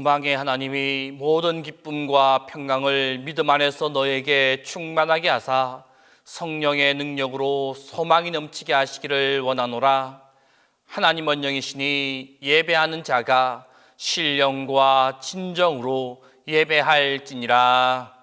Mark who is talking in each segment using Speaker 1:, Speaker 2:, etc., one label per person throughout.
Speaker 1: 소망의 하나님이 모든 기쁨과 평강을 믿음 안에서 너에게 충만하게 하사 성령의 능력으로 소망이 넘치게 하시기를 원하노라. 하나님은 영이시니 예배하는 자가 신령과 진정으로 예배할지니라.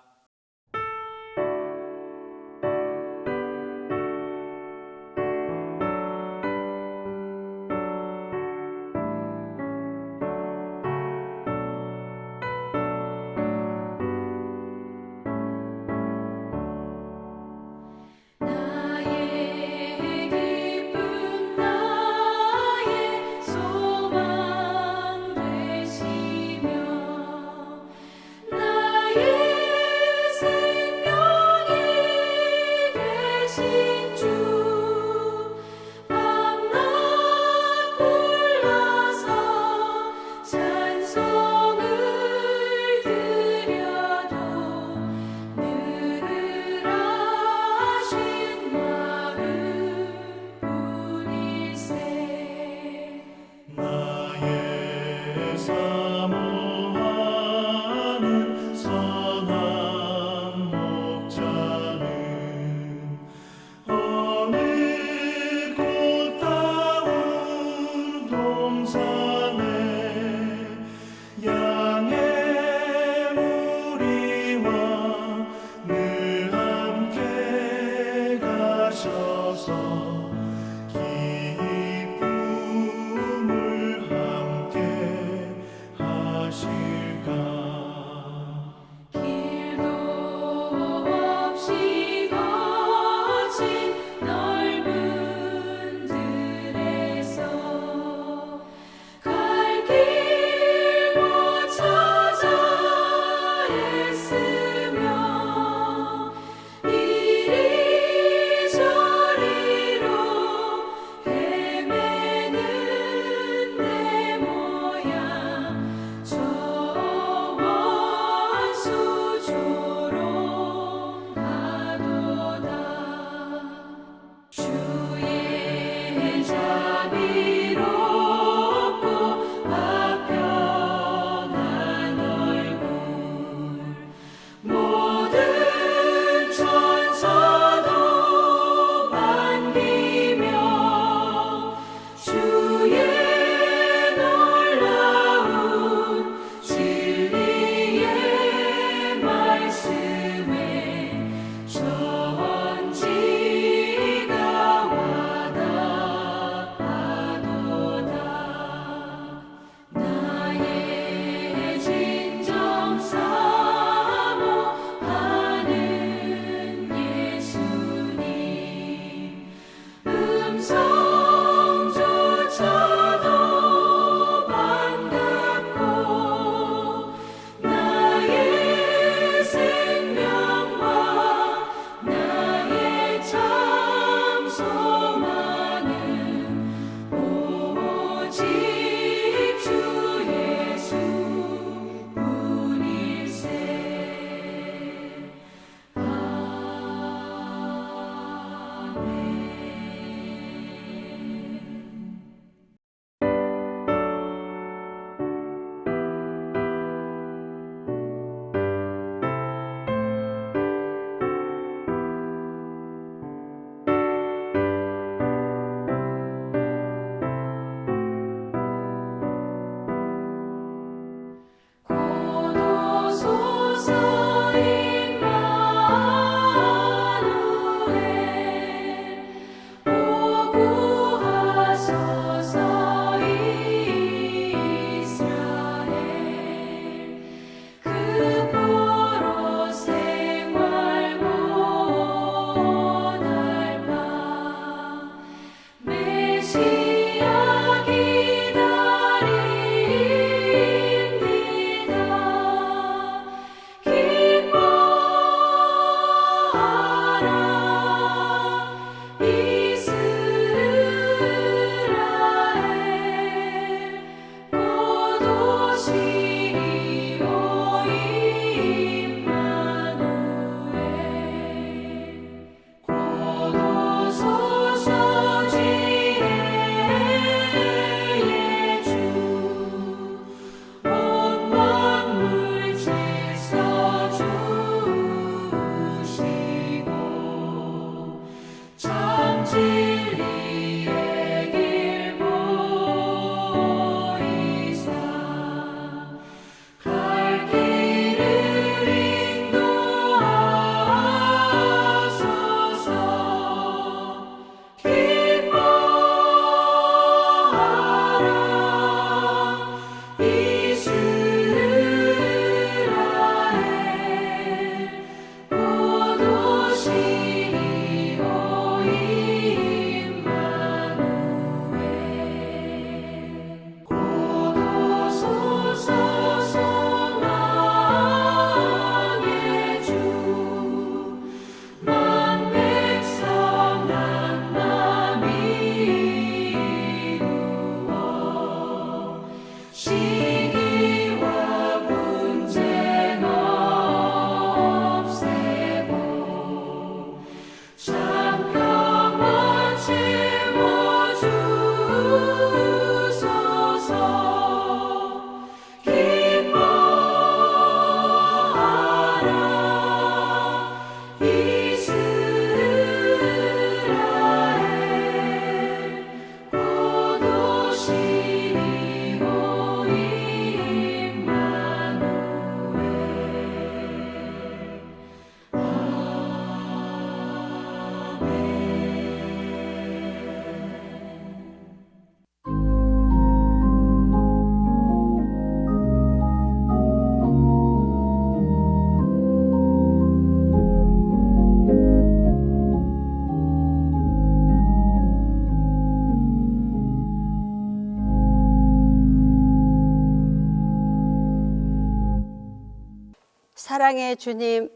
Speaker 2: 사랑의 주님,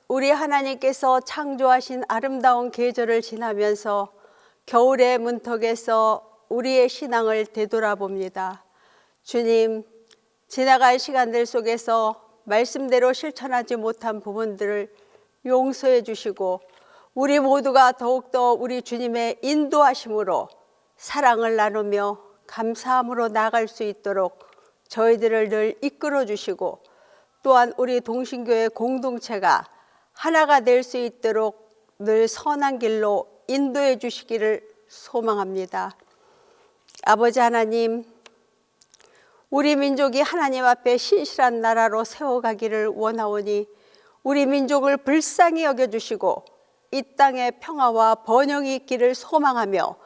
Speaker 2: 우리 하나님께서 창조하신 아름다운 계절을 지나면서 겨울의 문턱에서 우리의 신앙을 되돌아봅니다. 주님, 지나갈 시간들 속에서 말씀대로 실천하지 못한 부분들을 용서해 주시고 우리 모두가 더욱더 우리 주님의 인도하심으로 사랑을 나누며 감사함으로 나아갈 수 있도록 저희들을 늘 이끌어 주시고 또한 우리 동신교회 공동체가 하나가 될 수 있도록 늘 선한 길로 인도해 주시기를 소망합니다. 아버지 하나님, 우리 민족이 하나님 앞에 신실한 나라로 세워가기를 원하오니 우리 민족을 불쌍히 여겨주시고 이 땅에 평화와 번영이 있기를 소망하며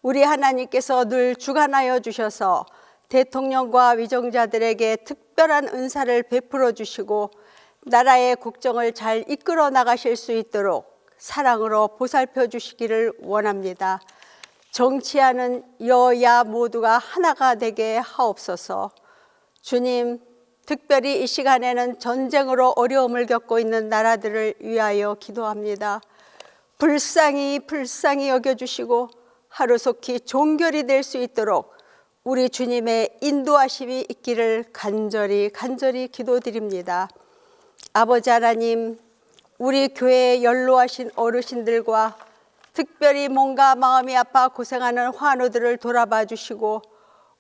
Speaker 2: 우리 하나님께서 늘 주관하여 주셔서 대통령과 위정자들에게 특별한 은사를 베풀어 주시고 나라의 국정을 잘 이끌어 나가실 수 있도록 사랑으로 보살펴 주시기를 원합니다. 정치하는 여야 모두가 하나가 되게 하옵소서. 주님, 특별히 이 시간에는 전쟁으로 어려움을 겪고 있는 나라들을 위하여 기도합니다. 불쌍히 여겨주시고 하루속히 종결이 될 수 있도록 우리 주님의 인도하심이 있기를 간절히 기도드립니다. 아버지 하나님, 우리 교회에 연로하신 어르신들과 특별히 몸과 마음이 아파 고생하는 환우들을 돌아봐 주시고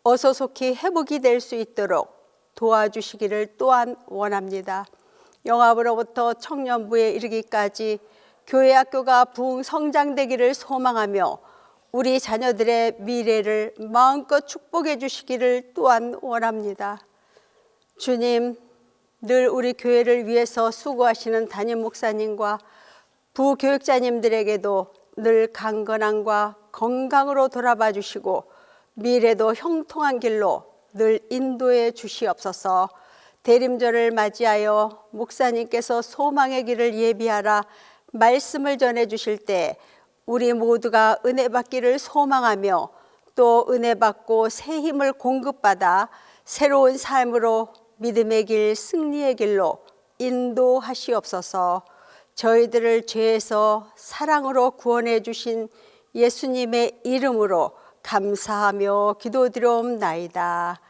Speaker 2: 어서 속히 회복이 될 수 있도록 도와주시기를 또한 원합니다. 영아부로부터 청년부에 이르기까지 교회 학교가 부흥 성장되기를 소망하며 우리 자녀들의 미래를 마음껏 축복해 주시기를 또한 원합니다. 주님, 늘 우리 교회를 위해서 수고하시는 담임 목사님과 부교육자님들에게도 늘 강건함과 건강으로 돌아봐 주시고 미래도 형통한 길로 늘 인도해 주시옵소서. 대림절을 맞이하여 목사님께서 소망의 길을 예비하라 말씀을 전해 주실 때 우리 모두가 은혜 받기를 소망하며 또 은혜 받고 새 힘을 공급받아 새로운 삶으로 믿음의 길, 승리의 길로 인도하시옵소서. 저희들을 죄에서 사랑으로 구원해 주신 예수님의 이름으로 감사하며 기도드리옵나이다.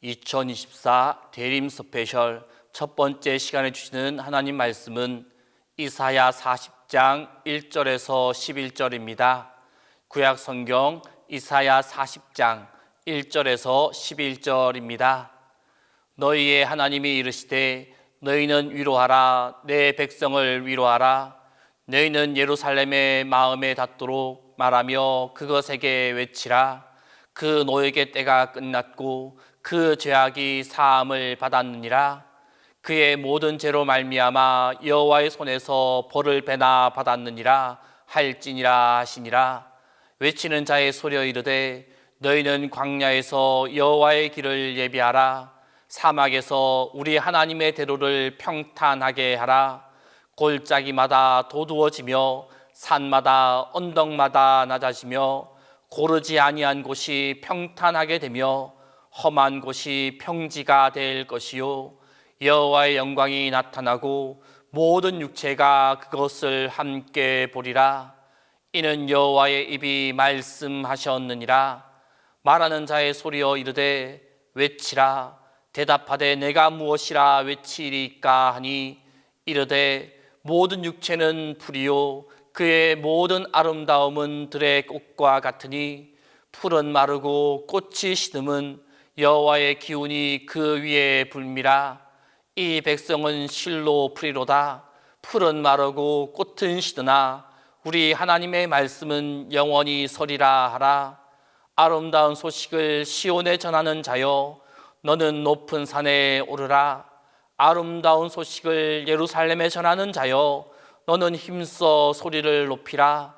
Speaker 1: (2024) 대림 스페셜 첫 번째 시간에 주시는 하나님 말씀은 이사야 40장 1절에서 11절입니다. 구약 성경 이사야 40장 1절에서 11절입니다. 너희의 하나님이 이르시되 너희는 위로하라, 내 백성을 위로하라. 너희는 예루살렘의 마음에 닿도록 말하며 그것에게 외치라. 그 노역의 때가 끝났고 그 죄악이 사함을 받았느니라. 그의 모든 죄로 말미암아 여호와의 손에서 벌을 배나 받았느니라 할지니라 하시니라. 외치는 자의 소리여 이르되 너희는 광야에서 여호와의 길을 예비하라. 사막에서 우리 하나님의 대로를 평탄하게 하라. 골짜기마다 도두어지며 산마다 언덕마다 낮아지며 고르지 아니한 곳이 평탄하게 되며 험한 곳이 평지가 될 것이요 여호와의 영광이 나타나고 모든 육체가 그것을 함께 보리라. 이는 여호와의 입이 말씀하셨느니라. 말하는 자의 소리여 이르되 외치라. 대답하되 내가 무엇이라 외치리까 하니 이르되 모든 육체는 풀이요 그의 모든 아름다움은 들의 꽃과 같으니 풀은 마르고 꽃이 시듬은 여호와의 기운이 그 위에 불미라. 이 백성은 실로 풀이로다. 풀은 마르고 꽃은 시드나 우리 하나님의 말씀은 영원히 서리라 하라. 아름다운 소식을 시온에 전하는 자여 너는 높은 산에 오르라. 아름다운 소식을 예루살렘에 전하는 자여 너는 힘써 소리를 높이라.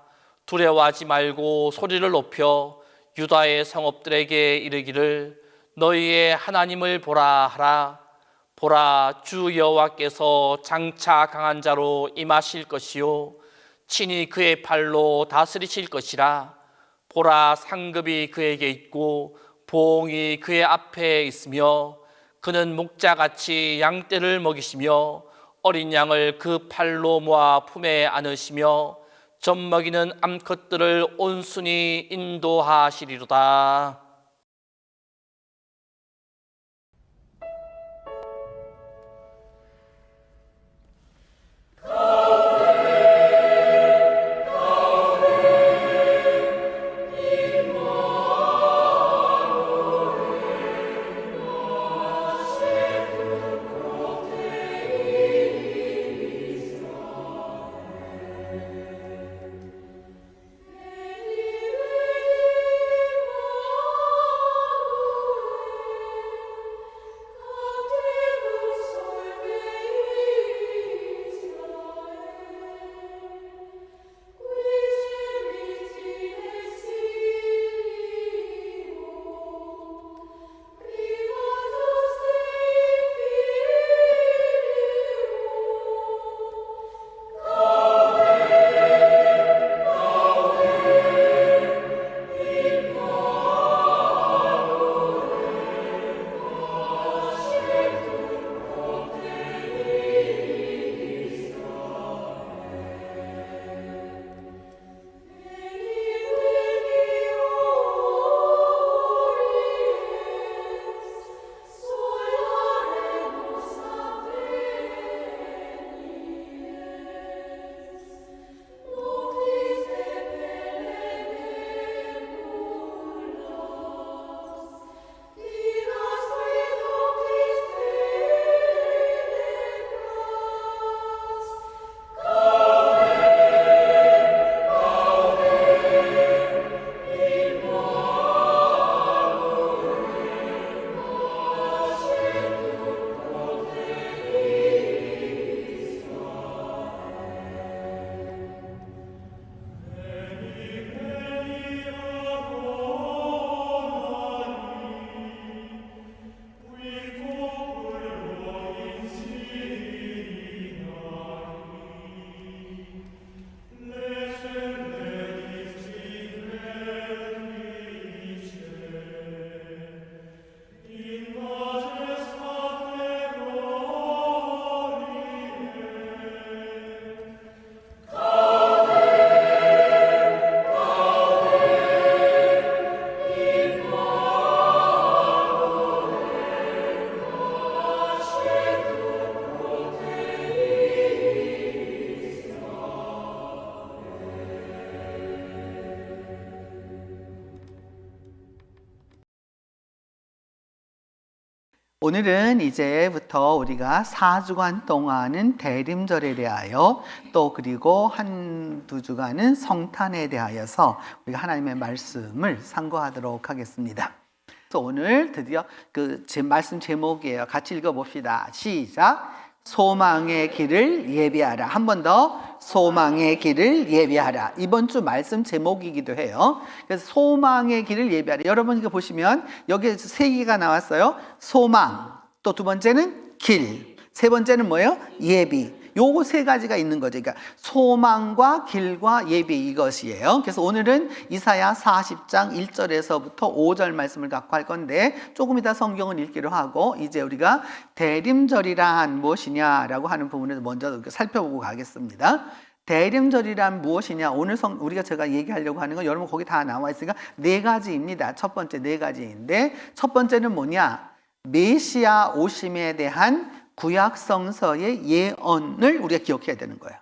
Speaker 1: 두려워하지 말고 소리를 높여 유다의 성읍들에게 이르기를 너희의 하나님을 보라 하라. 보라, 주 여호와께서 장차 강한 자로 임하실 것이요 친히 그의 팔로 다스리실 것이라. 보라, 상급이 그에게 있고 보응이 그의 앞에 있으며 그는 목자같이 양떼를 먹이시며 어린 양을 그 팔로 모아 품에 안으시며 젖먹이는 암컷들을 온순히 인도하시리로다.
Speaker 3: 오늘은 이제부터 우리가 4주간 동안은 대림절에 대하여 또 그리고 한두 주간은 성탄에 대하여서 우리가 하나님의 말씀을 상고하도록 하겠습니다. 그래서 오늘 드디어 제 말씀 제목이에요. 같이 읽어봅시다. 시작. 소망의 길을 예비하라. 한 번 더. 소망의 길을 예비하라. 이번 주 말씀 제목이기도 해요. 그래서 소망의 길을 예비하라. 여러분 이거 보시면 여기에 세 개가 나왔어요. 소망, 또 두 번째는 길, 세 번째는 뭐예요? 예비. 요거 세 가지가 있는 거죠. 그러니까 소망과 길과 예비, 이것이에요. 그래서 오늘은 이사야 40장 1절에서부터 5절 말씀을 갖고 할 건데 조금 이따 성경을 읽기로 하고 이제 우리가 대림절이란 무엇이냐라고 하는 부분을 먼저 살펴보고 가겠습니다. 대림절이란 무엇이냐? 오늘 우리가 제가 얘기하려고 하는 건 여러분 거기 다 나와 있으니까 네 가지입니다. 첫 번째 네 가지인데 첫 번째는 뭐냐? 메시아 오심에 대한 구약성서의 예언을 우리가 기억해야 되는 거예요.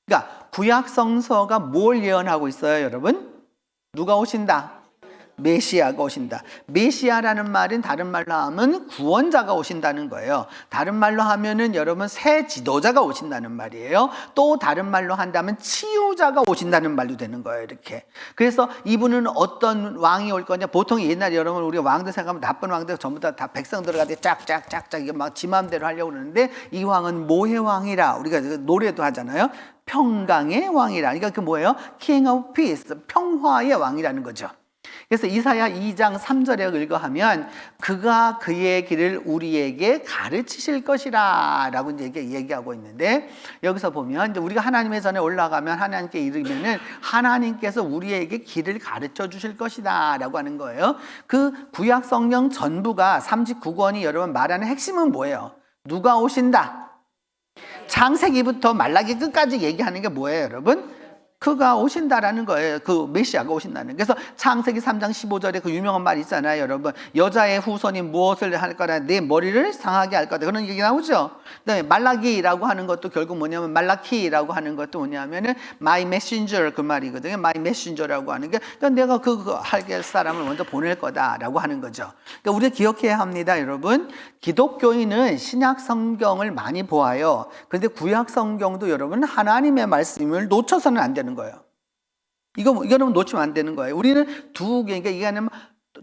Speaker 3: 그러니까 구약성서가 뭘 예언하고 있어요, 여러분? 누가 오신다? 메시아가 오신다. 메시아라는 말은 다른 말로 하면 구원자가 오신다는 거예요. 다른 말로 하면은 여러분 새 지도자가 오신다는 말이에요. 또 다른 말로 한다면 치유자가 오신다는 말도 되는 거예요. 이렇게. 그래서 이분은 어떤 왕이 올 거냐? 보통 옛날에 여러분 우리가 왕들 생각하면 나쁜 왕들 전부 다 백성 들어가서 짝짝짝짝 이게 막 지 마음대로 하려고 그러는데 이 왕은 뭐의 왕이라 우리가 노래도 하잖아요. 평강의 왕이라. 그러니까 그 뭐예요? King of Peace, 평화의 왕이라는 거죠. 그래서 이사야 2장 3절에 읽어하면 그가 그의 길을 우리에게 가르치실 것이라 라고 이제 얘기하고 있는데, 여기서 보면 이제 우리가 하나님의 전에 올라가면 하나님께 이르면은 하나님께서 우리에게 길을 가르쳐 주실 것이다 라고 하는 거예요. 그 구약 성경 전부가 39권이 여러분 말하는 핵심은 뭐예요? 누가 오신다. 창세기부터 말라기 끝까지 얘기하는 게 뭐예요, 여러분? 그가 오신다라는 거예요. 그 메시아가 오신다는. 그래서 창세기 3장 15절에 그 유명한 말 있잖아요, 여러분. 여자의 후손이 무엇을 할 거라? 내 머리를 상하게 할 거다. 그런 얘기 나오죠. 그다음에 말라기라고 하는 것도 결국 뭐냐면, 말라키라고 하는 것도 뭐냐면은 my messenger 그 말이거든요. my messenger라고 하는 게 내가 할 사람을 먼저 보낼 거다라고 하는 거죠. 그러니까 우리가 기억해야 합니다, 여러분. 기독교인은 신약 성경을 많이 보아요. 그런데 구약 성경도 여러분 하나님의 말씀을 놓쳐서는 안 되는 거예요. 이거는 놓치면 안 되는 거예요. 우리는 그러니까 이게 아니면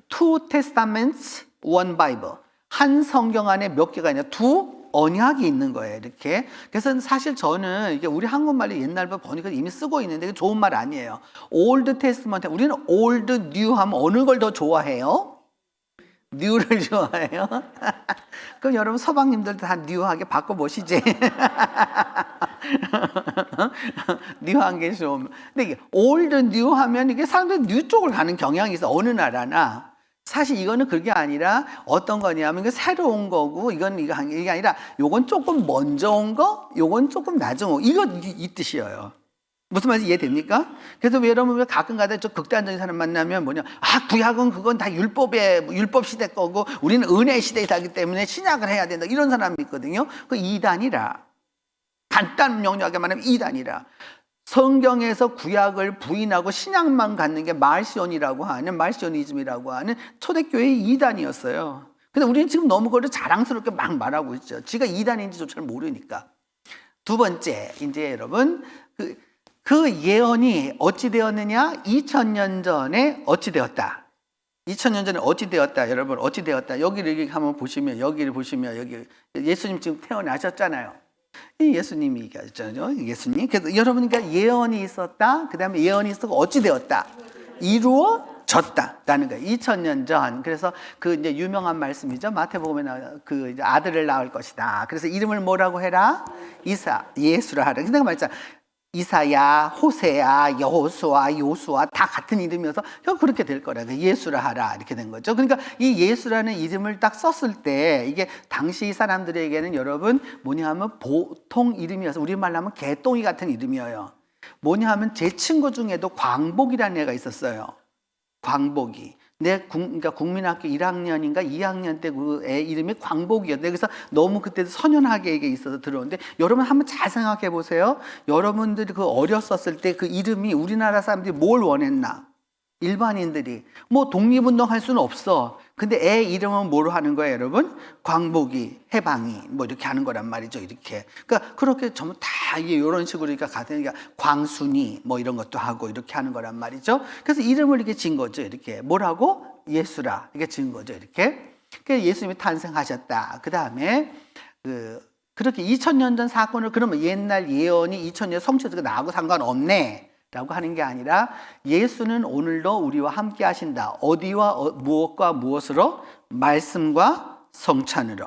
Speaker 3: two testaments, one Bible. 한 성경 안에 몇 개가 있냐? 두 언약이 있는 거예요, 이렇게. 그래서 사실 저는 이게 우리 한국말로 옛날부터 보니까 이미 쓰고 있는데 좋은 말 아니에요. Old Testament. 우리는 Old, New 하면 어느 걸 더 좋아해요? 뉴를 좋아해요? 그럼 여러분 서방님들 다 뉴하게 바꿔보시지. 뉴한 게 좀. 근데 이게 올드 뉴 하면 이게 사람들이 뉴 쪽을 가는 경향이 있어. 어느 나라나. 사실 이거는 그게 아니라 어떤 거냐면 이게 새로운 거고, 이게 아니라 요건 조금 먼저 온 거, 요건 조금 낮은 거. 이 뜻이에요. 무슨 말인지 이해됩니까? 그래서 여러분 왜 가끔 가다 저 극단적인 사람 만나면 뭐냐, 구약은 그건 다 율법 시대 거고 우리는 은혜 시대에 살기 때문에 신약을 해야 된다, 이런 사람이 있거든요. 그 이단이라. 간단 명료하게 말하면 이단이라. 성경에서 구약을 부인하고 신약만 갖는 게 말시오니즘이라고 하는 초대교회의 이단이었어요. 근데 우리는 지금 너무 그걸 자랑스럽게 막 말하고 있죠. 지가 이단인지조차 모르니까. 두 번째, 이제 여러분 그 예언이 어찌 되었느냐? 2000년 전에 어찌 되었다. 2000년 전에 어찌 되었다. 여러분 어찌 되었다. 여기를 한번 보시면, 여기를 보시면, 여기 예수님 지금 태어나셨잖아요. 이 예수님이 얘기하셨잖아요. 예수님. 그래서 여러분, 그러니까 예언이 있었다. 그 다음에 예언이 있었고 어찌 되었다. 이루어졌다라는 거예요. 2000년 전. 그래서 그 이제 유명한 말씀이죠. 마태복음에 나와 그 이제 아들을 낳을 것이다. 그래서 이름을 뭐라고 해라? 예수라 하라. 근데 말했잖아. 이사야, 호세야, 여호수아, 요수아 다 같은 이름이어서 그렇게 될 거라. 예수라 하라 이렇게 된 거죠. 그러니까 이 예수라는 이름을 딱 썼을 때 이게 당시 사람들에게는 여러분 뭐냐 하면 보통 이름이어서 우리말로 하면 개똥이 같은 이름이에요. 뭐냐 하면 제 친구 중에도 광복이라는 애가 있었어요. 광복이. 그러니까 국민학교 1학년인가 2학년 때 그 애 이름이 광복이었는데, 그래서 너무 그때도 선연하게 이게 있어서 들어오는데, 여러분 한번 잘 생각해 보세요. 여러분들이 그 어렸었을 때 그 이름이 우리나라 사람들이 뭘 원했나? 일반인들이 뭐 독립운동 할 수는 없어. 근데 애 이름은 뭐로 하는 거예요, 여러분? 광복이, 해방이 뭐 이렇게 하는 거란 말이죠, 이렇게. 그러니까 그렇게 전부 다 이런 식으로 가니까 광순이 뭐 이런 것도 하고 이렇게 하는 거란 말이죠. 그래서 이름을 이렇게 진 거죠, 이렇게. 뭐라고? 예수라. 이게 진 거죠, 이렇게. 그래서 예수님이 탄생하셨다. 그 다음에 그렇게 2000년 전 사건을 그러면 옛날 예언이 2000년 성취해서 나하고 상관없네 라고 하는 게 아니라, 예수는 오늘도 우리와 함께 하신다. 어디와 무엇과 무엇으로? 말씀과 성찬으로.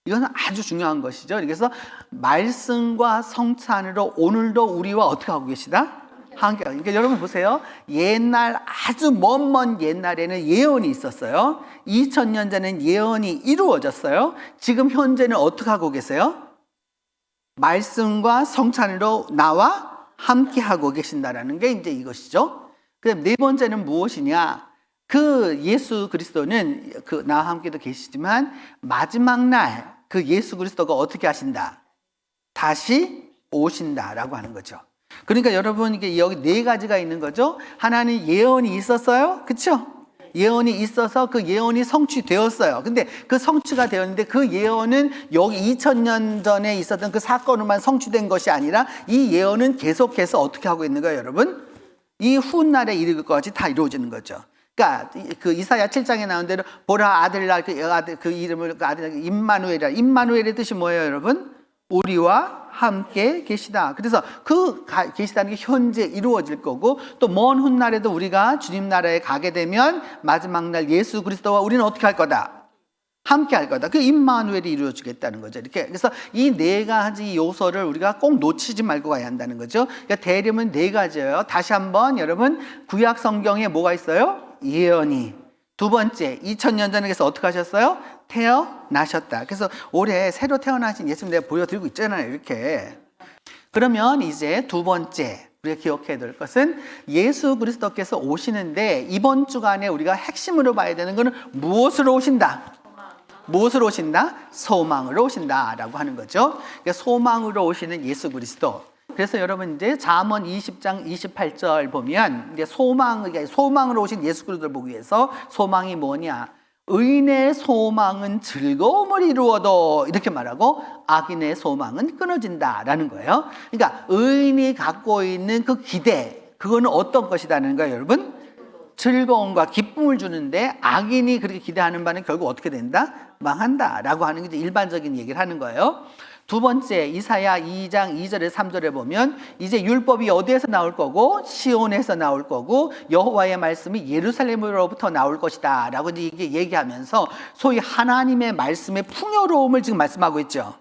Speaker 3: 이건 아주 중요한 것이죠. 그래서 말씀과 성찬으로 오늘도 우리와 어떻게 하고 계시다? 함께. 그러니까 여러분 보세요. 옛날 아주 먼 옛날에는 예언이 있었어요. 2000년 전에는 예언이 이루어졌어요. 지금 현재는 어떻게 하고 계세요? 말씀과 성찬으로 나와 함께 하고 계신다라는 게 이제 이것이죠. 그다음 네 번째는 무엇이냐? 그 예수 그리스도는 나와 함께도 계시지만 마지막 날 그 예수 그리스도가 어떻게 하신다? 다시 오신다라고 하는 거죠. 그러니까 여러분 이게 여기 네 가지가 있는 거죠. 하나는 예언이 있었어요, 그렇죠? 예언이 있어서 그 예언이 성취되었어요. 근데 그 성취가 되었는데 그 예언은 여기 2000년 전에 있었던 그 사건으로만 성취된 것이 아니라 이 예언은 계속해서 어떻게 하고 있는 거예요, 여러분? 이 훗날에 이를 것까지 다 이루어지는 거죠. 그러니까 그 이사야 7장에 나온 대로 보라 아들 낳을 그 이름을 그 아들 임마누엘이라. 임마누엘의 뜻이 뭐예요, 여러분? 우리와 함께 계시다. 그래서 계시다는 게 현재 이루어질 거고, 또 먼 훗날에도 우리가 주님 나라에 가게 되면 마지막 날 예수 그리스도와 우리는 어떻게 할 거다? 함께 할 거다. 그 임마누엘이 이루어지겠다는 거죠. 이렇게. 그래서 이 네 가지 요소를 우리가 꼭 놓치지 말고 가야 한다는 거죠. 그러니까 대림은 네 가지예요. 다시 한번 여러분, 구약 성경에 뭐가 있어요? 예언이. 두 번째, 2000년 전에 어떻게 하셨어요? 태어나셨다. 그래서 올해 새로 태어나신 예수님 내가 보여드리고 있잖아요. 이렇게. 그러면 이제 두 번째, 우리가 기억해야 될 것은 예수 그리스도께서 오시는데, 이번 주간에 우리가 핵심으로 봐야 되는 것은 무엇으로 오신다? 무엇으로 오신다? 소망으로 오신다라고 하는 거죠. 그러니까 소망으로 오시는 예수 그리스도. 그래서 여러분 이제 잠언 20장 28절 보면 이제 소망으로 오신 예수 그리스도를 보기 위해서 소망이 뭐냐? 의인의 소망은 즐거움을 이루어도 이렇게 말하고 악인의 소망은 끊어진다라는 거예요. 그러니까 의인이 갖고 있는 그 기대, 그거는 어떤 것이라는 거예요, 여러분? 즐거움과 기쁨을 주는데, 악인이 그렇게 기대하는 바는 결국 어떻게 된다? 망한다라고 하는 게 일반적인 얘기를 하는 거예요. 두 번째, 이사야 2장 2절에 3절에 보면 이제 율법이 어디에서 나올 거고? 시온에서 나올 거고, 여호와의 말씀이 예루살렘으로부터 나올 것이다 라고 이게 얘기하면서 소위 하나님의 말씀의 풍요로움을 지금 말씀하고 있죠.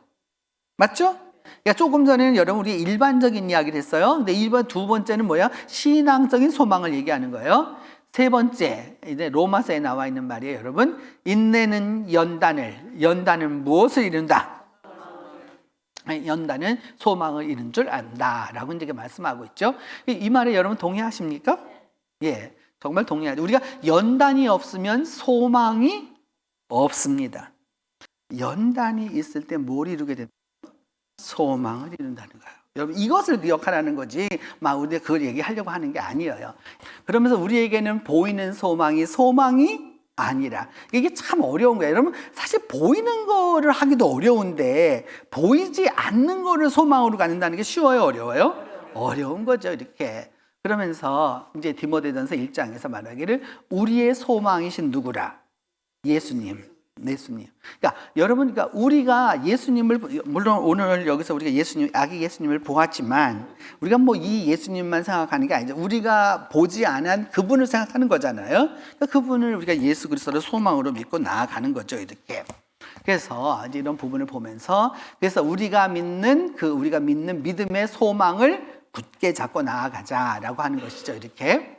Speaker 3: 맞죠? 그러니까 조금 전에는 여러분 우리 일반적인 이야기를 했어요. 근데 두 번째는 뭐야? 신앙적인 소망을 얘기하는 거예요. 세 번째, 이제 로마서에 나와 있는 말이에요, 여러분. 인내는 연단은 무엇을 이룬다? 연단은 소망을 이룬 줄 안다라고 이제 말씀하고 있죠. 이 말에 여러분 동의하십니까? 예, 정말 동의하죠. 우리가 연단이 없으면 소망이 없습니다. 연단이 있을 때 뭘 이루게 됩니까? 소망을 이룬다는 거예요. 여러분, 이것을 기억하라는 거지 막 우리가 그걸 얘기하려고 하는 게 아니에요. 그러면서 우리에게는 보이는 소망이 아니라, 이게 참 어려운 거예요. 여러분, 사실 보이는 거를 하기도 어려운데 보이지 않는 거를 소망으로 갖는다는 게 쉬워요, 어려워요? 어려운 거죠, 이렇게. 그러면서 이제 디모데전서 1장에서 말하기를 우리의 소망이신 누구라? 예수님. 그러니까 여러분, 그러니까 우리가 예수님을, 물론 오늘 여기서 우리가 아기 예수님을 보았지만 우리가 뭐 이 예수님만 생각하는 게 아니죠. 우리가 보지 않은 그분을 생각하는 거잖아요. 그러니까 그분을 우리가 예수 그리스도를 소망으로 믿고 나아가는 거죠, 이렇게. 그래서 이제 이런 부분을 보면서, 그래서 우리가 믿는 믿음의 소망을 굳게 잡고 나아가자라고 하는 것이죠, 이렇게.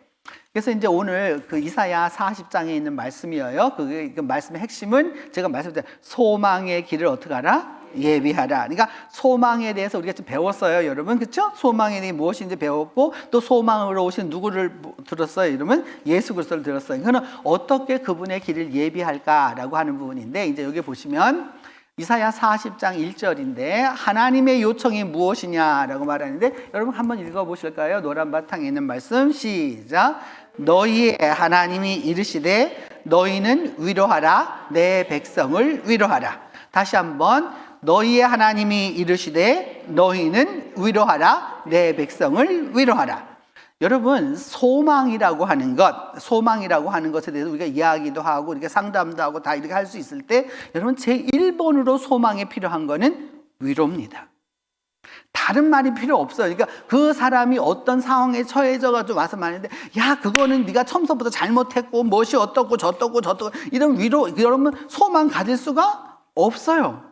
Speaker 3: 그래서 이제 오늘 그 이사야 40장에 있는 말씀이에요. 그 말씀의 핵심은 제가 말씀드린 소망의 길을 어떻게 하라? 예비하라. 그러니까 소망에 대해서 우리가 좀 배웠어요, 여러분. 그렇죠? 소망이 무엇인지 배웠고, 또 소망으로 오신 누구를 들었어요? 이러면 예수 그리스도를 들었어요. 그러면 어떻게 그분의 길을 예비할까라고 하는 부분인데, 이제 여기 보시면 이사야 40장 1절인데 하나님의 요청이 무엇이냐라고 말하는데, 여러분 한번 읽어보실까요? 노란 바탕에 있는 말씀, 시작. 너희의 하나님이 이르시되 너희는 위로하라, 내 백성을 위로하라. 다시 한번, 너희의 하나님이 이르시되 너희는 위로하라, 내 백성을 위로하라. 여러분, 소망이라고 하는 것에 대해서 우리가 이야기도 하고 이렇게 상담도 하고 다 이렇게 할 수 있을 때, 여러분 제1번으로 소망에 필요한 거는 위로입니다. 다른 말이 필요 없어요. 그러니까 그 사람이 어떤 상황에 처해져가지고 와서 말하는데, 야, 그거는 네가 처음부터 잘못했고 무엇이 어떻고 저떻고 이런 위로, 여러분 소망 가질 수가 없어요.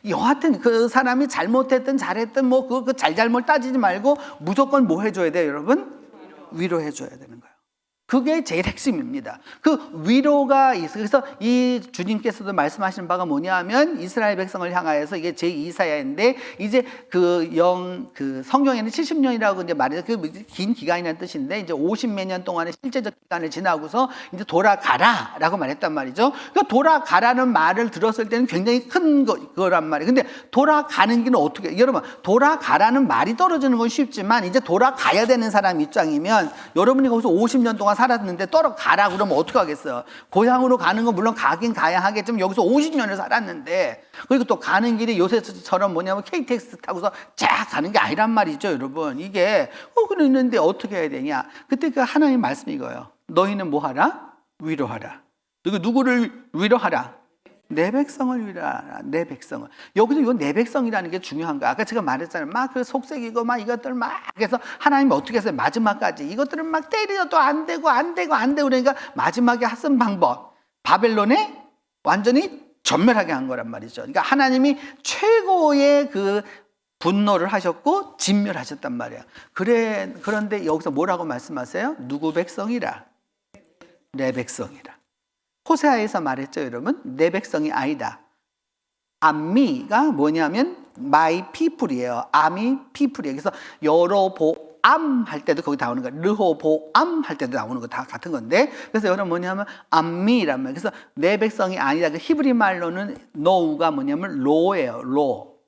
Speaker 3: 여하튼 그 사람이 잘못했든 잘했든 뭐 그 잘잘못 따지지 말고 무조건 뭐 해줘야 돼요, 여러분? 위로해줘야 되는 거예요. 그게 제일 핵심입니다. 그 위로가 있어요. 그래서 이 주님께서도 말씀하시는 바가 뭐냐 하면, 이스라엘 백성을 향하여서, 이게 제2사야인데 이제 그 성경에는 70년이라고 이제 말해서 그 긴 기간이라는 뜻인데, 이제 50몇 년 동안의 실제적 기간을 지나고서 이제 돌아가라라고 말했단 말이죠. 그러니까 돌아가라는 말을 들었을 때는 굉장히 큰 거란 말이에요. 근데 돌아가는 길은 어떻게, 여러분, 돌아가라는 말이 떨어지는 건 쉽지만 이제 돌아가야 되는 사람 입장이면, 여러분이 거기서 50년 동안 살았는데 떨어가라 그러면 어떻게 하겠어요? 고향으로 가는 건 물론 가긴 가야 하겠지만 여기서 50년을 살았는데, 그리고 또 가는 길이 요새처럼 뭐냐면 KTX 타고서 쫙 가는 게 아니란 말이죠, 여러분. 이게 그랬는데 어떻게 해야 되냐? 그때 그 하나님 말씀이 이거예요. 너희는 뭐 하라? 위로하라. 누구를 위로하라? 내 백성을 위로하라. 내 백성을. 여기서 이 내 백성이라는 게 중요한 거야. 아까 제가 말했잖아요. 막 그 속색이고 막 이것들 막 해서 하나님이 어떻게 했어요? 마지막까지 이것들은 막 때려도 안 되고 그러니까 마지막에 하신 방법, 바벨론에 완전히 전멸하게 한 거란 말이죠. 그러니까 하나님이 최고의 그 분노를 하셨고 진멸하셨단 말이에요. 그런데 여기서 뭐라고 말씀하세요? 누구 백성이라? 내 백성이라. 호세아에서 말했죠, 여러분. 내 백성이 아니다. 암미가 뭐냐면 my people이에요. 암이 people이에요. 그래서 여로보암 할 때도 거기 나오는 거예요. 르호보암 할 때도 나오는 거 다 같은 건데, 그래서 여러분 뭐냐면 암미란 말이에요. 그래서 내 백성이 아니다. 그 히브리 말로는 노우가 뭐냐면 로예요. 로.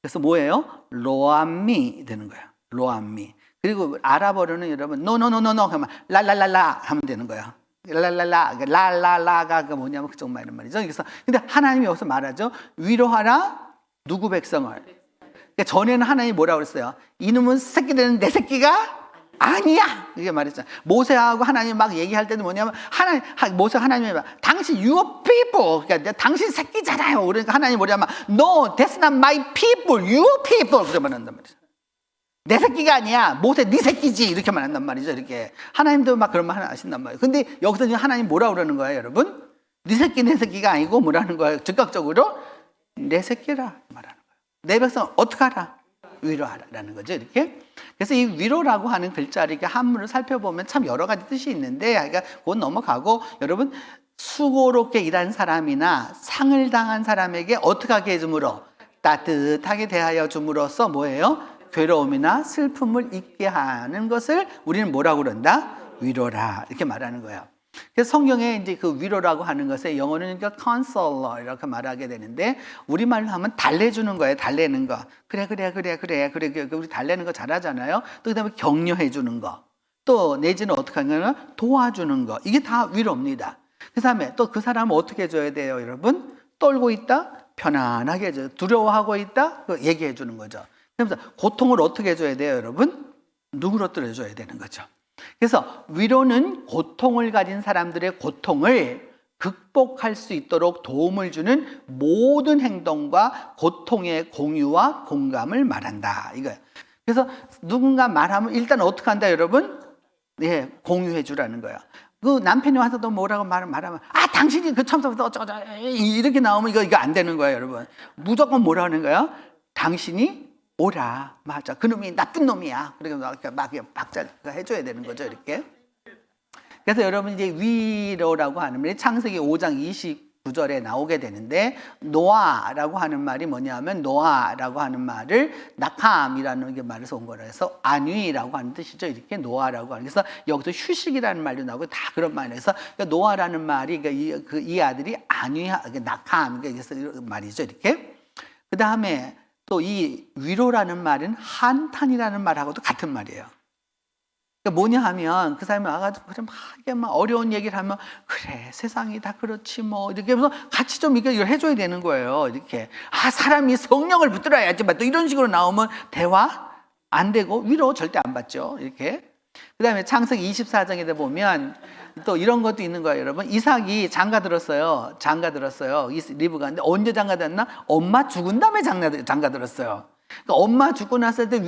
Speaker 3: 그래서 뭐예요? 로암미 되는 거예요. 로암미. 그리고 아랍어로는 여러분 노노노노노 하면 랄랄랄라 하면 되는 거예요. 랄랄라가 뭐냐면 그쪽 말이란 말이죠. 그래서 근데 하나님이 여기서 말하죠. 위로하라 누구 백성을. 그러니까 전에는 하나님이 뭐라고 그랬어요? 이놈은 새끼들은 내 새끼가 아니야. 이게 말했잖아. 모세하고 하나님 막 얘기할 때는 뭐냐면 모세가 하나님이 막 당신 your people. 그러니까 당신 새끼잖아요. 그러니까 하나님이 뭐냐면 no, that's not my people, your people. 그러면 한단 말이죠. 내 새끼가 아니야. 모세 네 새끼지. 이렇게 말한단 말이죠. 이렇게 하나님도 막 그런 말 하신단 말이에요. 근데 여기서 하나님 뭐라고 그러는 거예요, 여러분? 네 새끼 내 새끼가 아니고 뭐라는 거예요? 즉각적으로 내 새끼라 말하는 거예요. 내 백성 어떻게 하라? 위로하라라는 거죠. 이렇게. 그래서 이 위로라고 하는 글자를 이렇게 한문을 살펴보면 참 여러 가지 뜻이 있는데, 그러니까 그건 넘어가고, 여러분 수고롭게 일한 사람이나 상을 당한 사람에게 어떻게 하게 해줌으로 따뜻하게 대하여 줌으로써 뭐예요? 괴로움이나 슬픔을 잊게 하는 것을 우리는 뭐라고 그런다? 위로라 이렇게 말하는 거예요. 그래서 성경에 이제 그 위로라고 하는 것에 영어는 그러니까 counselor 이렇게 말하게 되는데, 우리말로 하면 달래주는 거예요. 달래는 거. 그래 우리 달래는 거 잘하잖아요. 또 그다음에 격려해 주는 거. 또 내지는 어떻게 하냐면 도와주는 거. 이게 다 위로입니다. 그 다음에 또 그 사람을 어떻게 해줘야 돼요, 여러분? 떨고 있다? 편안하게 해줘요. 두려워하고 있다? 얘기해 주는 거죠. 그래서 고통을 어떻게 해줘야 돼요, 여러분? 누그러뜨려줘야 되는 거죠. 그래서 위로는 고통을 가진 사람들의 고통을 극복할 수 있도록 도움을 주는 모든 행동과 고통의 공유와 공감을 말한다. 이거예요. 그래서 누군가 말하면 일단 어떻게 한다, 여러분? 예, 공유해 주라는 거예요. 그 남편이 와서도 뭐라고 말하면 당신이 그 처음부터 어쩌고 이렇게 나오면 이거 안 되는 거예요, 여러분. 무조건 뭐라는 거예요? 당신이 오라. 맞아. 그놈이 나쁜 놈이야. 그러니까 막 박자 해줘야 되는 거죠, 이렇게. 그래서 여러분 이제 위로라고 하는 말이 창세기 5장 29절에 나오게 되는데, 노아라고 하는 말이 뭐냐면, 노아라고 하는 말을 나캄이라는 말에서 온 거라 해서 안위라고 하는 뜻이죠. 이렇게 노아라고 하는. 그래서 여기서 휴식이라는 말도 나오고 다 그런 말에서 그러니까 노아라는 말이 그러니까 이 아들이 안위, 나캄, 그래서 말이죠. 이렇게. 그 다음에 또 이 위로라는 말은 한탄이라는 말하고도 같은 말이에요. 그러니까 뭐냐 하면 그 사람이 와가지고 그래 막 이게 막 어려운 얘기를 하면 그래 세상이 다 그렇지 뭐 이렇게 하면서 같이 좀 이걸 해줘야 되는 거예요. 이렇게 사람이 성령을 붙들어야지 또 이런 식으로 나오면 대화 안 되고 위로 절대 안 받죠. 이렇게. 그 다음에 창세기 24장에 보면 또 이런 것도 있는 거예요, 여러분. 이삭이 장가 들었어요. 리브가. 근데 언제 장가 들었나? 엄마 죽은 다음에 장가 들었어요. 그러니까 엄마 죽고 났을 때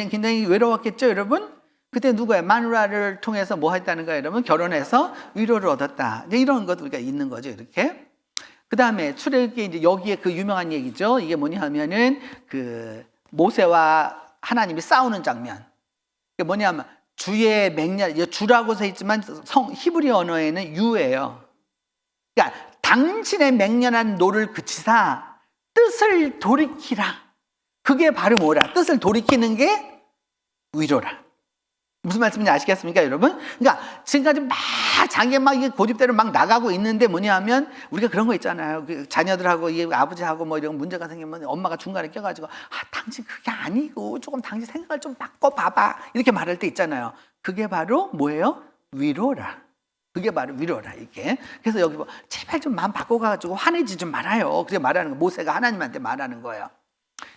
Speaker 3: 굉장히 외로웠겠죠, 여러분? 그때 누구야? 마누라를 통해서 뭐 했다는 거예요, 여러분? 결혼해서 위로를 얻었다. 이제 이런 것도 우리가 있는 거죠, 이렇게. 그 다음에 출애굽기 이제 여기에 그 유명한 얘기죠. 이게 뭐냐 하면은 그 모세와 하나님이 싸우는 장면. 이게 뭐냐면 주의 맹렬, 주라고 써 있지만 히브리 언어에는 유예요. 그러니까 당신의 맹렬한 노를 그치사 뜻을 돌이키라. 그게 바로 뭐라? 뜻을 돌이키는 게 위로라. 무슨 말씀인지 아시겠습니까, 여러분? 그러니까 지금까지 막 자기가 막 고집대로 막 나가고 있는데 뭐냐 하면 우리가 그런 거 있잖아요. 그 자녀들하고 아버지하고 뭐 이런 문제가 생기면 엄마가 중간에 껴가지고 당신 그게 아니고 조금 당신 생각을 좀 바꿔봐봐 이렇게 말할 때 있잖아요. 그게 바로 뭐예요? 위로라. 그게 바로 위로라 이렇게. 그래서 여기 제발 좀 마음 바꿔가지고 화내지 좀 말아요. 그렇게 말하는 거. 모세가 하나님한테 말하는 거예요.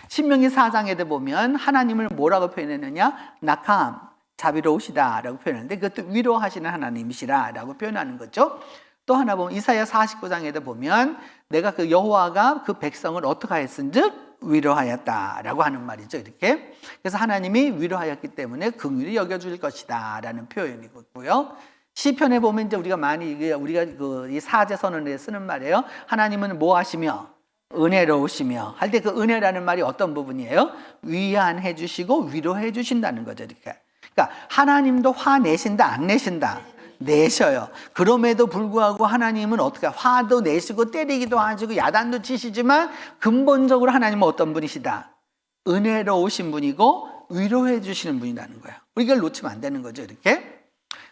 Speaker 3: 신명기 4장에 보면 하나님을 뭐라고 표현했느냐? 나캄. 자비로우시다라고 표현하는데 그것도 위로하시는 하나님이시라라고 표현하는 거죠. 또 하나 보면 이사야 49장에도 보면 내가 그 여호와가 그 백성을 어떻게 하였은즉 위로하였다라고 하는 말이죠. 이렇게. 그래서 하나님이 위로하였기 때문에 긍휼히 여겨줄 것이다 라는 표현이고요. 시편에 보면 이제 우리가 많이 우리가 이 사제 선언에 쓰는 말이에요. 하나님은 뭐 하시며 은혜로우시며 할 때 그 은혜라는 말이 어떤 부분이에요? 위안해 주시고 위로해 주신다는 거죠. 이렇게. 그러니까 하나님도 화 내신다 안 내신다? 내셔요. 그럼에도 불구하고 하나님은 어떻게 화도 내시고 때리기도 하시고 야단도 치시지만 근본적으로 하나님은 어떤 분이시다? 은혜로우신 분이고 위로해 주시는 분이라는 거예요. 우리가 놓치면 안 되는 거죠. 이렇게.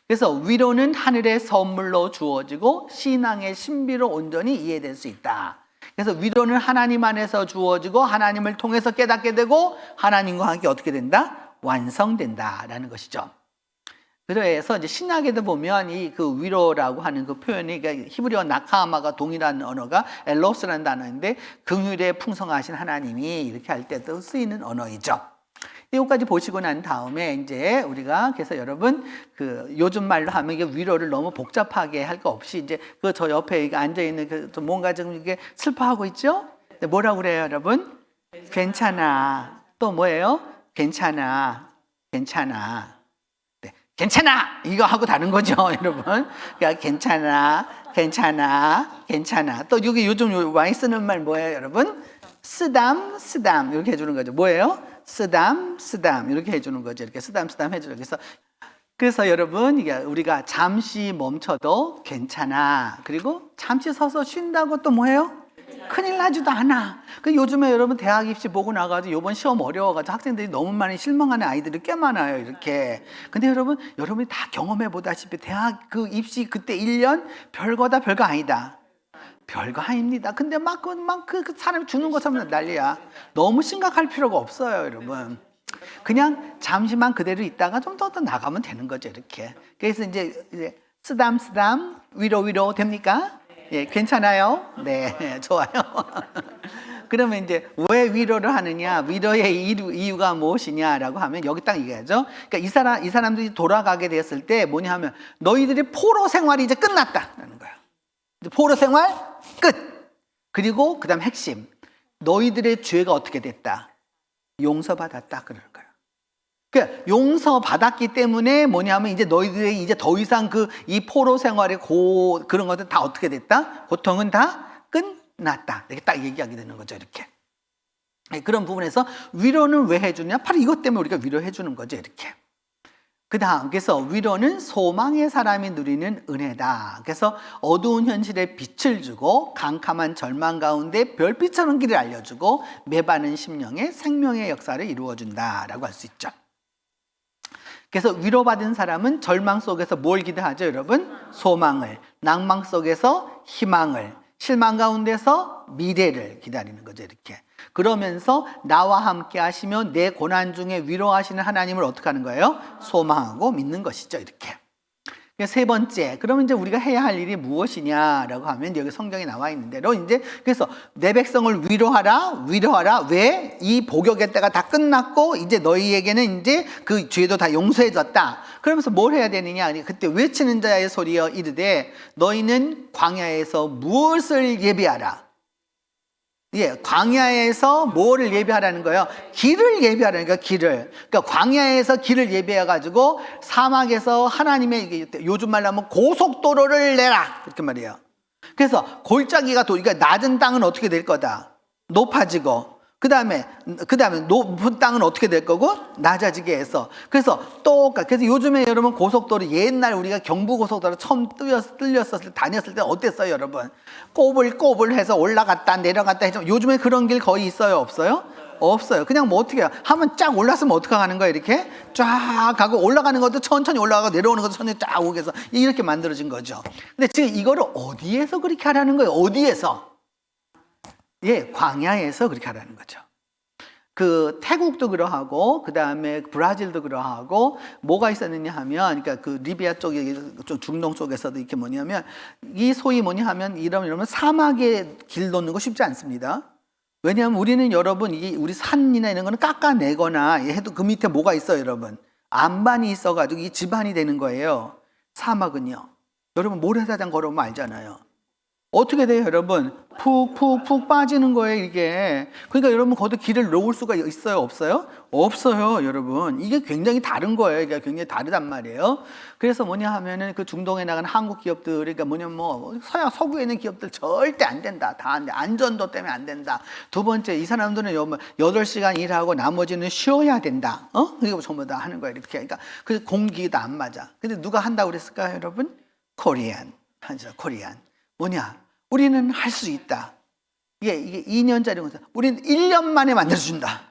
Speaker 3: 그래서 위로는 하늘의 선물로 주어지고 신앙의 신비로 온전히 이해될 수 있다. 그래서 위로는 하나님 안에서 주어지고 하나님을 통해서 깨닫게 되고 하나님과 함께 어떻게 된다? 완성된다라는 것이죠. 그래서 이제 신약에도 보면 이 그 위로라고 하는 그 표현이 히브리어 나카마가 동일한 언어가 엘로스라는 단어인데 긍휼에 풍성하신 하나님이 이렇게 할 때도 쓰이는 언어이죠. 이것까지 보시고 난 다음에 이제 우리가 그래서 여러분 그 요즘 말로 하면 이게 위로를 너무 복잡하게 할 거 없이 이제 그 저 옆에 앉아 있는 그 뭔가 좀 이게 슬퍼하고 있죠? 뭐라고 그래요, 여러분? 괜찮아. 또 뭐예요? 괜찮아. 괜찮아. 네, 괜찮아. 이거 하고 다른 거죠, 여러분. 그러니까 괜찮아. 괜찮아. 괜찮아. 또 여기 요즘 많이 쓰는 말 뭐예요, 여러분? 쓰담, 쓰담 이렇게 해주는 거죠. 뭐예요? 쓰담, 쓰담 이렇게 해주는 거죠. 이렇게 쓰담, 쓰담 해주는. 그래서 여러분 이게 우리가 잠시 멈춰도 괜찮아. 그리고 잠시 서서 쉰다고 또 뭐예요? 큰일 나지도 않아. 그 요즘에 여러분 대학 입시 보고 나가지고 이번 시험 어려워가지고 학생들이 너무 많이 실망하는 아이들이 꽤 많아요. 이렇게. 근데 여러분이 다 경험해 보다시피 대학 그 입시 그때 1년 별거다 별거 아니다. 별거 아닙니다. 근데 그 사람이 주는 것처럼 난리야. 너무 심각할 필요가 없어요, 여러분. 그냥 잠시만 그대로 있다가 좀 더 나가면 되는 거죠, 이렇게. 그래서 이제 쓰담 위로 됩니까? 예, 괜찮아요? 네, 좋아요. 그러면 이제 왜 위로를 하느냐, 위로의 이유가 무엇이냐라고 하면 여기 딱 얘기하죠. 그러니까 이 사람들이 돌아가게 되었을 때 뭐냐 하면 너희들의 포로 생활이 이제 끝났다라는 거야. 포로 생활 끝. 그리고 그다음 핵심. 너희들의 죄가 어떻게 됐다? 용서받았다 그러는 거예요. 그러니까 용서받았기 때문에 뭐냐면 이제 너희들이 이제 더 이상 이 포로 생활의 그런 것들 다 어떻게 됐다? 고통은 다 끝났다. 이렇게 딱 얘기하게 되는 거죠, 이렇게. 그런 부분에서 위로는 왜 해주냐? 바로 이것 때문에 우리가 위로해 주는 거죠, 이렇게. 그다음 그래서 위로는 소망의 사람이 누리는 은혜다. 그래서 어두운 현실에 빛을 주고 캄캄한 절망 가운데 별빛처럼 길을 알려주고 메바는 심령에 생명의 역사를 이루어준다라고 할 수 있죠. 그래서 위로받은 사람은 절망 속에서 뭘 기대하죠, 여러분? 소망을. 낭망 속에서 희망을. 실망 가운데서 미래를 기다리는 거죠, 이렇게. 그러면서 나와 함께 하시며 내 고난 중에 위로하시는 하나님을 어떻게 하는 거예요? 소망하고 믿는 것이죠, 이렇게. 세 번째, 그러면 이제 우리가 해야 할 일이 무엇이냐라고 하면 여기 성경에 나와 있는 대로 이제 그래서 내 백성을 위로하라. 왜? 이 복역의 때가 다 끝났고 이제 너희에게는 이제 그 죄도 다 용서해졌다. 그러면서 뭘 해야 되느냐? 그때 외치는 자의 소리여 이르되 너희는 광야에서 무엇을 예비하라. 예, 광야에서 뭐를 예비하라는 거예요? 길을 예비하라는 거예요, 길을. 그러니까 광야에서 길을 예비해가지고 사막에서 하나님의 요즘 말로 하면 고속도로를 내라. 이렇게 말이에요. 그래서 골짜기가 그러니까 낮은 땅은 어떻게 될 거다? 높아지고. 그 다음에 높은 땅은 어떻게 될 거고? 낮아지게 해서. 그래서 요즘에 여러분 고속도로 옛날 우리가 경부고속도로 처음 다녔을 때 어땠어요, 여러분? 꼬불꼬불해서 올라갔다 내려갔다 했죠. 요즘에 그런 길 거의 있어요, 없어요? 없어요. 그냥 뭐 어떻게 해요? 한번 쫙 올랐으면 어떡하는 거예요, 이렇게? 쫙 가고 올라가는 것도 천천히 올라가고 내려오는 것도 천천히 쫙 오게 해서 이렇게 만들어진 거죠. 근데 지금 이거를 어디에서 그렇게 하라는 거예요? 어디에서? 예, 광야에서 그렇게 하라는 거죠. 그 태국도 그러하고 그 다음에 브라질도 그러하고 뭐가 있었느냐 하면 그러니까 그 리비아 쪽에 좀 중동 쪽에서도 이렇게 뭐냐면 이 소위 뭐냐 하면 이러면 사막에 길 놓는 거 쉽지 않습니다. 왜냐하면 우리는 여러분 우리 산이나 이런 거는 깎아내거나 해도 그 밑에 뭐가 있어요, 여러분? 안반이 있어가지고 이 지반이 되는 거예요. 사막은요. 여러분 모래사장 걸어오면 알잖아요. 어떻게 돼요, 여러분? 푹 빠지는 거예요, 이게. 그러니까 여러분 거기도 길을 놓을 수가 있어요, 없어요? 없어요, 여러분. 이게 굉장히 다른 거예요. 이게 굉장히 다르단 말이에요. 그래서 뭐냐 하면은 그 중동에 나가는 한국 기업들, 그러니까 뭐냐면 뭐 서구에 있는 기업들 절대 안 된다. 다 안 돼. 안전도 때문에 안 된다. 두 번째, 이 사람들은 8시간 일하고 나머지는 쉬어야 된다. 그리고 전부 다 하는 거예요, 이렇게. 그러니까 그 공기도 안 맞아. 근데 누가 한다고 그랬을까요, 여러분? 코리안. 하죠, 코리안. 뭐냐? 우리는 할 수 있다. 이게 2년짜리 건설. 우리는 1년 만에 만들어준다.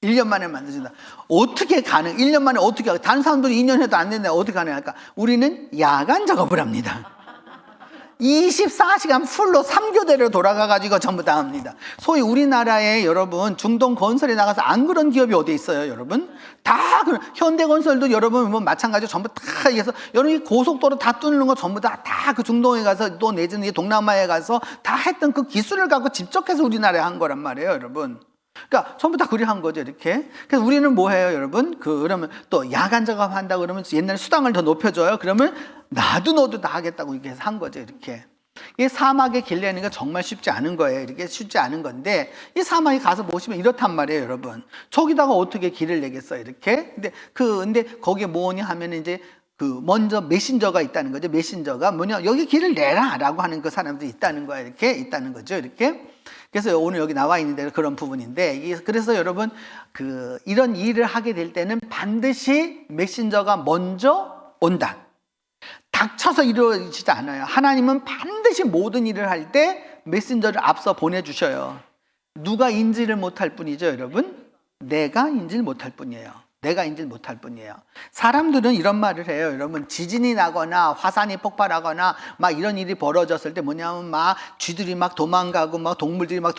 Speaker 3: 1년 만에 만들어준다. 어떻게 가능? 1년 만에 어떻게 하고? 다른 사람들이 2년 해도 안 된다. 어떻게 가능할까? 우리는 야간 작업을 합니다. 24시간 풀로 3교대로 돌아가가지고 전부 다 합니다. 소위 우리나라에 여러분 중동 건설에 나가서 안 그런 기업이 어디 있어요, 여러분? 다 그런 현대건설도 여러분 뭐 마찬가지로 전부 다 해서 여러분 이 고속도로 다 뚫는 거 전부 다 그 중동에 가서 또 내지는 동남아에 가서 다 했던 그 기술을 갖고 직접해서 우리나라에 한 거란 말이에요, 여러분. 그러니까 전부 다 그리 한 거죠, 이렇게. 그래서 우리는 뭐 해요, 여러분? 그러면 또 야간 작업한다 그러면 옛날에 수당을 더 높여줘요. 그러면 나도 너도 다 하겠다고 이렇게 해서 한 거죠, 이렇게. 이 사막에 길 내는 게 정말 쉽지 않은 거예요. 이렇게 쉽지 않은 건데 이 사막에 가서 보시면 이렇단 말이에요, 여러분. 저기다가 어떻게 길을 내겠어요, 이렇게. 근데 거기에 뭐냐 하면 이제 먼저 메신저가 있다는 거죠. 메신저가 뭐냐, 여기 길을 내라라고 하는 그 사람들이 있다는 거예요, 이렇게 있다는 거죠, 이렇게. 그래서 오늘 여기 나와 있는 대로 그런 부분인데, 그래서 여러분 이런 일을 하게 될 때는 반드시 메신저가 먼저 온다. 닥쳐서 이루어지지 않아요. 하나님은 반드시 모든 일을 할 때 메신저를 앞서 보내주셔요. 누가 인지를 못할 뿐이죠, 여러분? 내가 인지를 못할 뿐이에요. 내가 인지를 못할 뿐이에요. 사람들은 이런 말을 해요, 여러분. 지진이 나거나 화산이 폭발하거나 막 이런 일이 벌어졌을 때 뭐냐면 막 쥐들이 막 도망가고 막 동물들이 막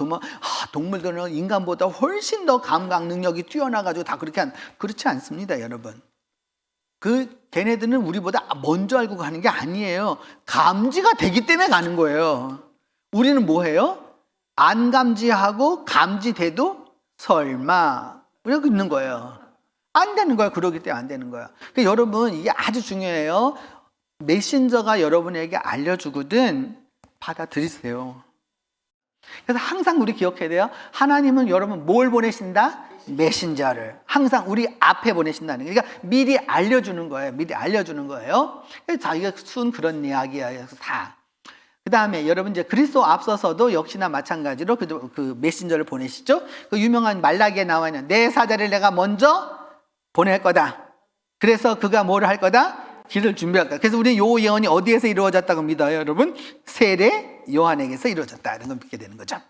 Speaker 3: 동물들은 인간보다 훨씬 더 감각 능력이 뛰어나가지고 다 그렇지 않습니다, 여러분. 걔네들은 우리보다 먼저 알고 가는 게 아니에요. 감지가 되기 때문에 가는 거예요. 우리는 뭐 해요? 안 감지하고 감지돼도 설마 이러고 있는 거예요. 안 되는 거예요. 그러기 때문에 안 되는 거예요. 그러니까 여러분 이게 아주 중요해요. 메신저가 여러분에게 알려주거든 받아들이세요. 그래서 항상 우리 기억해야 돼요. 하나님은 여러분 뭘 보내신다? 메신저를 항상 우리 앞에 보내신다는 거예요. 그러니까 미리 알려주는 거예요. 미리 알려주는 거예요. 자기가 순 그런 이야기예요. 다. 그 다음에 여러분 이제 그리스도 앞서서도 역시나 마찬가지로 그 메신저를 보내시죠. 그 유명한 말라기에 나와 있는 내 사자를 내가 먼저 보낼 거다. 그래서 그가 뭐를 할 거다? 길을 준비할 거다. 그래서 우리 요 예언이 어디에서 이루어졌다고 믿어요, 여러분? 세례 요한에게서 이루어졌다. 이런 걸 믿게 되는 거죠.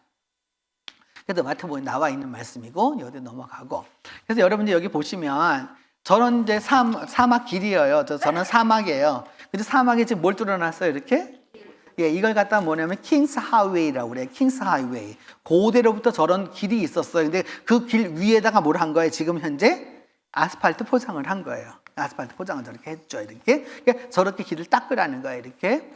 Speaker 3: 그래서 마태복음에 나와 있는 말씀이고 여기 넘어가고. 그래서 여러분 이제 여기 보시면 저런 이제 사막 길이에요. 저는 사막이에요. 근데 사막에 지금 뭘 뚫어놨어요, 이렇게? 예, 이걸 갖다 뭐냐면 킹스 하이웨이라고 그래요. 킹스 하이웨이. 고대로부터 저런 길이 있었어요. 근데 그 길 위에다가 뭘 한 거예요? 지금 현재 아스팔트 포장을 한 거예요. 아스팔트 포장을 저렇게 했죠, 이렇게. 그러니까 저렇게 길을 닦으라는 거예요, 이렇게.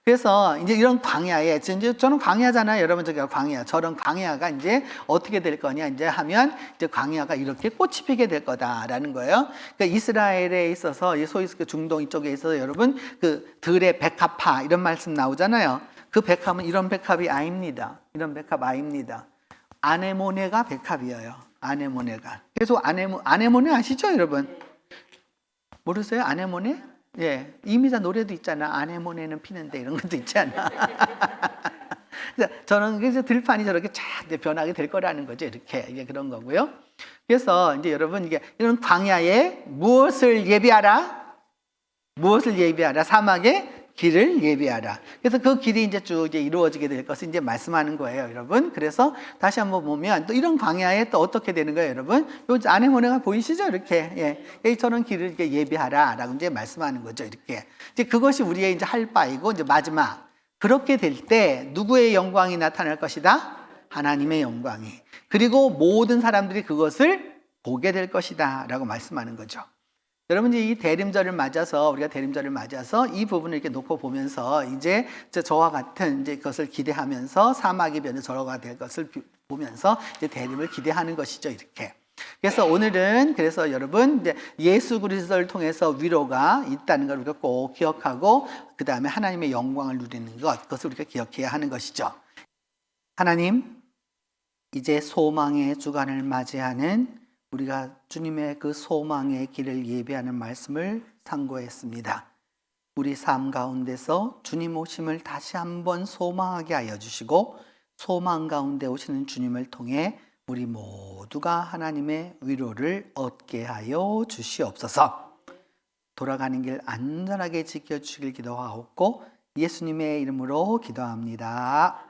Speaker 3: 그래서 이제 이런 광야에, 이제 저는 광야잖아요, 여러분. 저기 광야. 저런 광야가 이제 어떻게 될 거냐, 이제 하면 이제 광야가 이렇게 꽃이 피게 될 거다라는 거예요. 그러니까 이스라엘에 있어서, 소위 중동 이쪽에 있어서 여러분, 그 들의 백합화 이런 말씀 나오잖아요. 그 백합은 이런 백합이 아닙니다. 이런 백합 아닙니다. 아네모네가 백합이에요. 아네모네가. 그래서 아네모네 아시죠, 여러분? 모르세요? 아네모네? 예, 이미자 노래도 있잖아. 아네모네는 피는데 이런 것도 있잖아. 저는 그래서 들판이 저렇게 쫙 변하게 될 거라는 거죠. 이렇게 이게 그런 거고요. 그래서 이제 여러분 이게 이런 광야에 무엇을 예비하라? 무엇을 예비하라? 사막에 길을 예비하라. 그래서 그 길이 이제 쭉 이제 이루어지게 될 것을 이제 말씀하는 거예요, 여러분. 그래서 다시 한번 보면 또 이런 광야에 또 어떻게 되는 거예요, 여러분? 요 아네모네가 보이시죠, 이렇게. 예, 저런 길을 이렇게 예비하라라고 이제 말씀하는 거죠, 이렇게. 이제 그것이 우리의 이제 할 바이고 이제 마지막. 그렇게 될 때 누구의 영광이 나타날 것이다? 하나님의 영광이. 그리고 모든 사람들이 그것을 보게 될 것이다라고 말씀하는 거죠. 여러분 이제 이 대림절을 맞아서 우리가 대림절을 맞아서 이 부분을 이렇게 놓고 보면서 이제 저와 같은 이제 그것을 기대하면서 사막이 변해 저러가 될 것을 보면서 이제 대림을 기대하는 것이죠, 이렇게. 그래서 오늘은 그래서 여러분 이제 예수 그리스도를 통해서 위로가 있다는 걸 우리가 꼭 기억하고 그 다음에 하나님의 영광을 누리는 그것을 우리가 기억해야 하는 것이죠. 하나님, 이제 소망의 주간을 맞이하는 우리가 주님의 그 소망의 길을 예배하는 말씀을 상고했습니다. 우리 삶 가운데서 주님 오심을 다시 한번 소망하게 하여 주시고 소망 가운데 오시는 주님을 통해 우리 모두가 하나님의 위로를 얻게 하여 주시옵소서. 돌아가는 길 안전하게 지켜주시길 기도하옵고 예수님의 이름으로 기도합니다.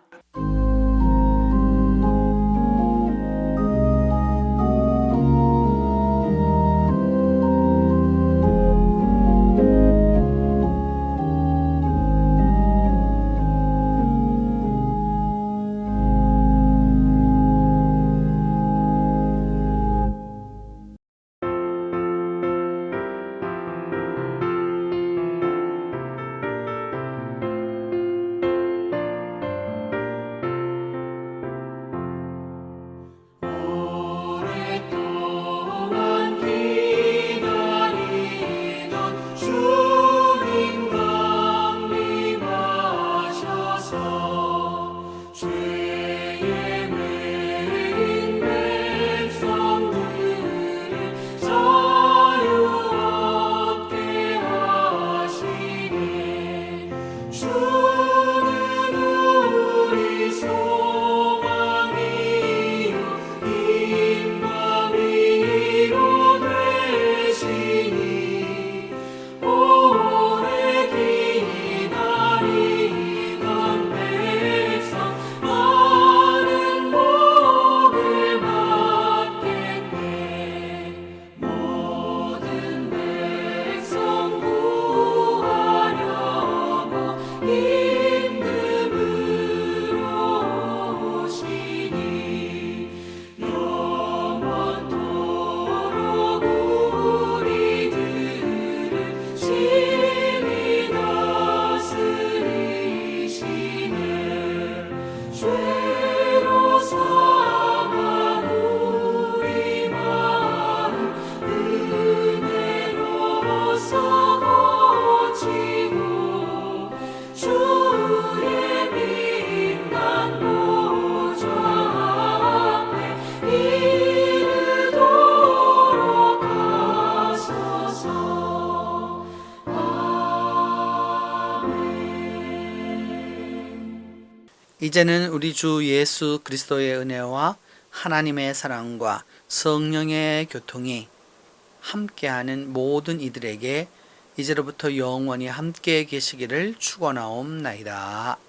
Speaker 3: 이제는 우리 주 예수 그리스도의 은혜와 하나님의 사랑과 성령의 교통이 함께하는 모든 이들에게 이제로부터 영원히 함께 계시기를 축원하옵나이다.